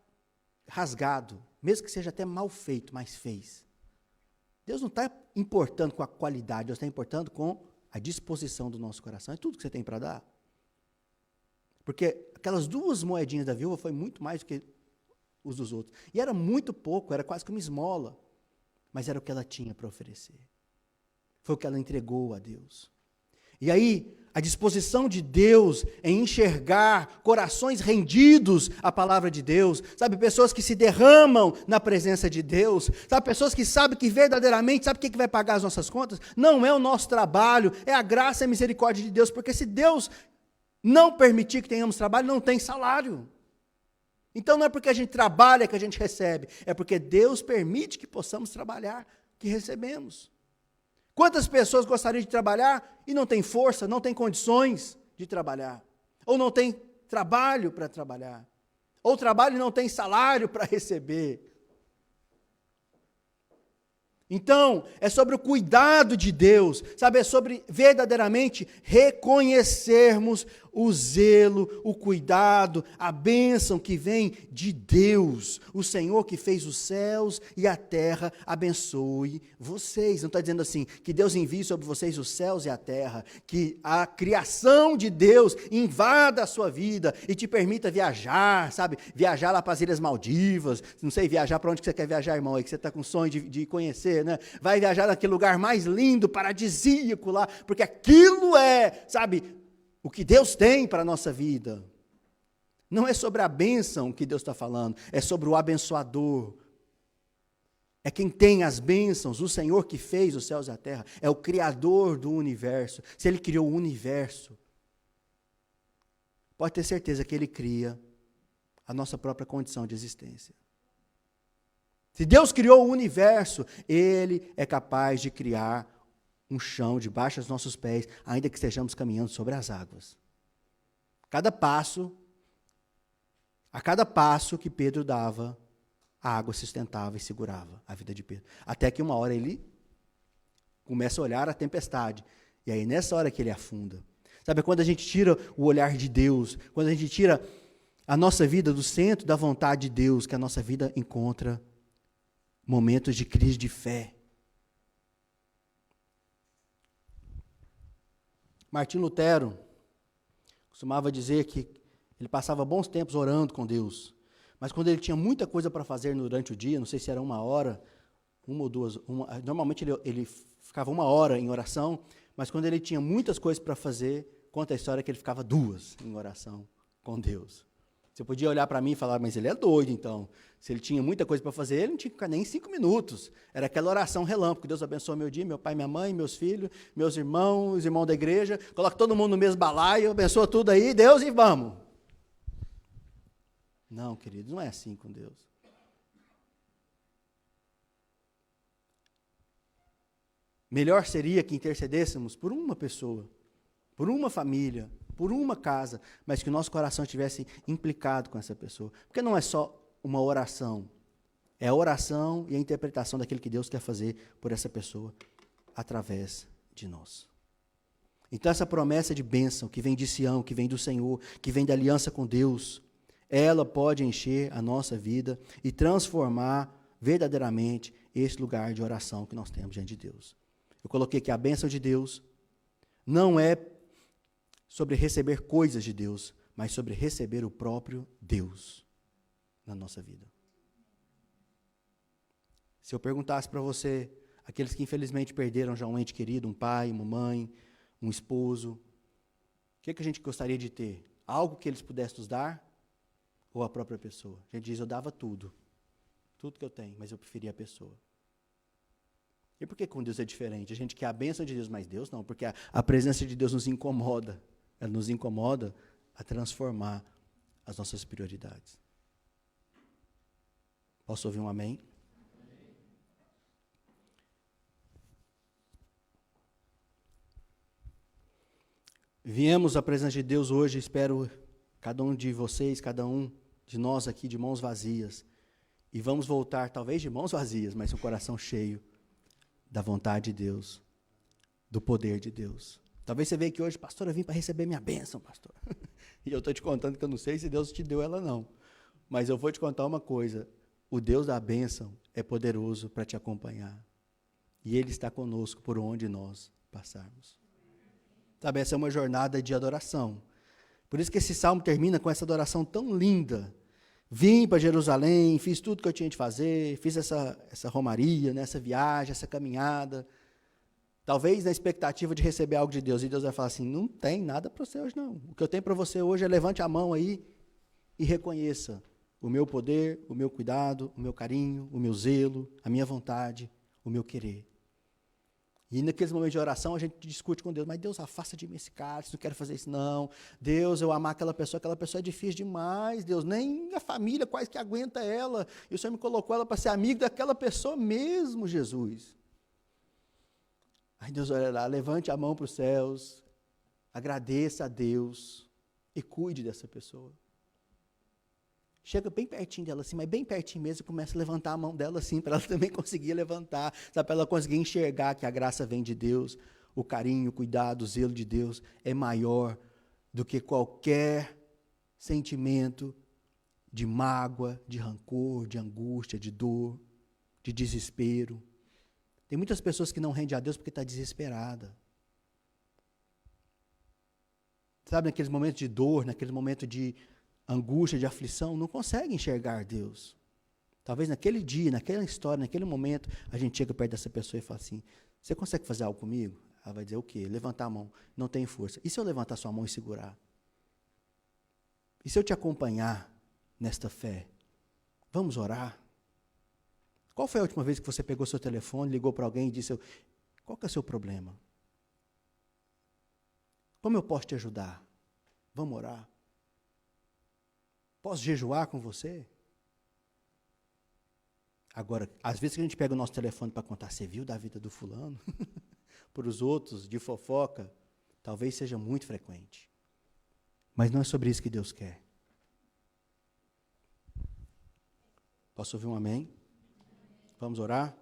rasgado, mesmo que seja até mal feito, mas fez. Deus não está importando com a qualidade, Deus está importando com a disposição do nosso coração. É tudo que você tem para dar. Porque aquelas 2 moedinhas da viúva foi muito mais do que os dos outros. E era muito pouco, era quase que uma esmola. Mas era o que ela tinha para oferecer. Foi o que ela entregou a Deus. E aí, a disposição de Deus em enxergar corações rendidos à palavra de Deus, sabe, pessoas que se derramam na presença de Deus, sabe, pessoas que sabem que verdadeiramente, sabe o que vai pagar as nossas contas? Não é o nosso trabalho, é a graça e a misericórdia de Deus, porque se Deus não permitir que tenhamos trabalho, não tem salário. Então não é porque a gente trabalha que a gente recebe, é porque Deus permite que possamos trabalhar, que recebemos. Quantas pessoas gostariam de trabalhar e não têm força, não têm condições de trabalhar? Ou não têm trabalho para trabalhar? Ou trabalho e não tem salário para receber? Então, é sobre o cuidado de Deus, sabe? É sobre verdadeiramente reconhecermos o zelo, o cuidado, a bênção que vem de Deus. O Senhor que fez os céus e a terra, abençoe vocês. Não está dizendo assim, que Deus envie sobre vocês os céus e a terra, que a criação de Deus invada a sua vida e te permita viajar, sabe? Viajar lá para as Ilhas Maldivas, não sei, viajar para onde que você quer viajar, irmão, aí que você está com sonho de conhecer, né? Vai viajar naquele lugar mais lindo, paradisíaco lá, porque aquilo é, sabe, o que Deus tem para a nossa vida. Não é sobre a bênção que Deus está falando, é sobre o abençoador. É quem tem as bênçãos, o Senhor que fez os céus e a terra, é o Criador do universo. Se Ele criou o universo, pode ter certeza que Ele cria a nossa própria condição de existência. Se Deus criou o universo, Ele é capaz de criar um chão debaixo dos nossos pés, ainda que estejamos caminhando sobre as águas. Cada passo A cada passo que Pedro dava, a água sustentava e segurava a vida de Pedro. Até que uma hora ele começa a olhar a tempestade. E aí, nessa hora que ele afunda. Sabe, quando a gente tira o olhar de Deus, quando a gente tira a nossa vida do centro da vontade de Deus, que a nossa vida encontra momentos de crise de fé. Martim Lutero costumava dizer que ele passava bons tempos orando com Deus, mas quando ele tinha muita coisa para fazer durante o dia, não sei se era 1 hora, 1 ou 2, normalmente ele ficava 1 hora em oração, mas quando ele tinha muitas coisas para fazer, conta a história que ele ficava 2 em oração com Deus. Você podia olhar para mim e falar, mas ele é doido, então. Se ele tinha muita coisa para fazer, ele não tinha que ficar nem 5 minutos. Era aquela oração relâmpago. Deus abençoe meu dia, meu pai, minha mãe, meus filhos, meus irmãos, os irmãos da igreja. Coloca todo mundo no mesmo balaio, abençoa tudo aí, Deus, e vamos. Não, queridos, não é assim com Deus. Melhor seria que intercedêssemos por uma pessoa, por uma família, por uma casa, mas que o nosso coração estivesse implicado com essa pessoa. Porque não é só uma oração, é a oração e a interpretação daquilo que Deus quer fazer por essa pessoa através de nós. Então essa promessa de bênção que vem de Sião, que vem do Senhor, que vem da aliança com Deus, ela pode encher a nossa vida e transformar verdadeiramente esse lugar de oração que nós temos diante de Deus. Eu coloquei que a bênção de Deus não é sobre receber coisas de Deus, mas sobre receber o próprio Deus na nossa vida. Se eu perguntasse para você, aqueles que infelizmente perderam já um ente querido, um pai, uma mãe, um esposo, o que a gente gostaria de ter? Algo que eles pudessem nos dar? Ou a própria pessoa? A gente diz, eu dava tudo que eu tenho, mas eu preferia a pessoa. E por que com Deus é diferente? A gente quer a bênção de Deus, mas Deus não, porque a presença de Deus nos incomoda. Ela nos incomoda a transformar as nossas prioridades. Posso ouvir um amém? Viemos à presença de Deus hoje, espero cada um de vocês, cada um de nós aqui de mãos vazias. E vamos voltar, talvez de mãos vazias, mas com o coração cheio da vontade de Deus, do poder de Deus. Talvez você veja aqui hoje, pastor, eu vim para receber minha bênção, pastor. E eu estou te contando que eu não sei se Deus te deu ela não. Mas eu vou te contar uma coisa, o Deus da bênção é poderoso para te acompanhar. E Ele está conosco por onde nós passarmos. Sabe, essa é uma jornada de adoração. Por isso que esse salmo termina com essa adoração tão linda. Vim para Jerusalém, fiz tudo que eu tinha de fazer, fiz essa romaria, né, essa viagem, essa caminhada. Talvez na expectativa de receber algo de Deus. E Deus vai falar assim, não tem nada para você hoje não. O que eu tenho para você hoje é levante a mão aí e reconheça o meu poder, o meu cuidado, o meu carinho, o meu zelo, a minha vontade, o meu querer. E naqueles momentos de oração a gente discute com Deus, mas Deus, afasta de mim esse cálice, não quero fazer isso não. Deus, eu amar aquela pessoa é difícil demais, Deus, nem a família quase que aguenta ela. E o Senhor me colocou ela para ser amigo daquela pessoa mesmo, Jesus. Aí Deus olha lá, levante a mão para os céus, agradeça a Deus e cuide dessa pessoa. Chega bem pertinho dela assim, mas bem pertinho mesmo, e começa a levantar a mão dela assim, para ela também conseguir levantar, para ela conseguir enxergar que a graça vem de Deus, o carinho, o cuidado, o zelo de Deus é maior do que qualquer sentimento de mágoa, de rancor, de angústia, de dor, de desespero. Tem muitas pessoas que não rendem a Deus porque está desesperada. Sabe, naqueles momentos de dor, naqueles momentos de angústia, de aflição, não consegue enxergar Deus. Talvez naquele dia, naquela história, naquele momento, a gente chega perto dessa pessoa e fala assim, você consegue fazer algo comigo? Ela vai dizer o quê? Levantar a mão. Não tem força. E se eu levantar sua mão e segurar? E se eu te acompanhar nesta fé? Vamos orar? Qual foi a última vez que você pegou seu telefone, ligou para alguém e disse, qual que é o seu problema? Como eu posso te ajudar? Vamos orar? Posso jejuar com você? Agora, às vezes que a gente pega o nosso telefone para contar, você viu da vida do fulano? Para os outros, de fofoca, talvez seja muito frequente. Mas não é sobre isso que Deus quer. Posso ouvir um amém? Vamos orar?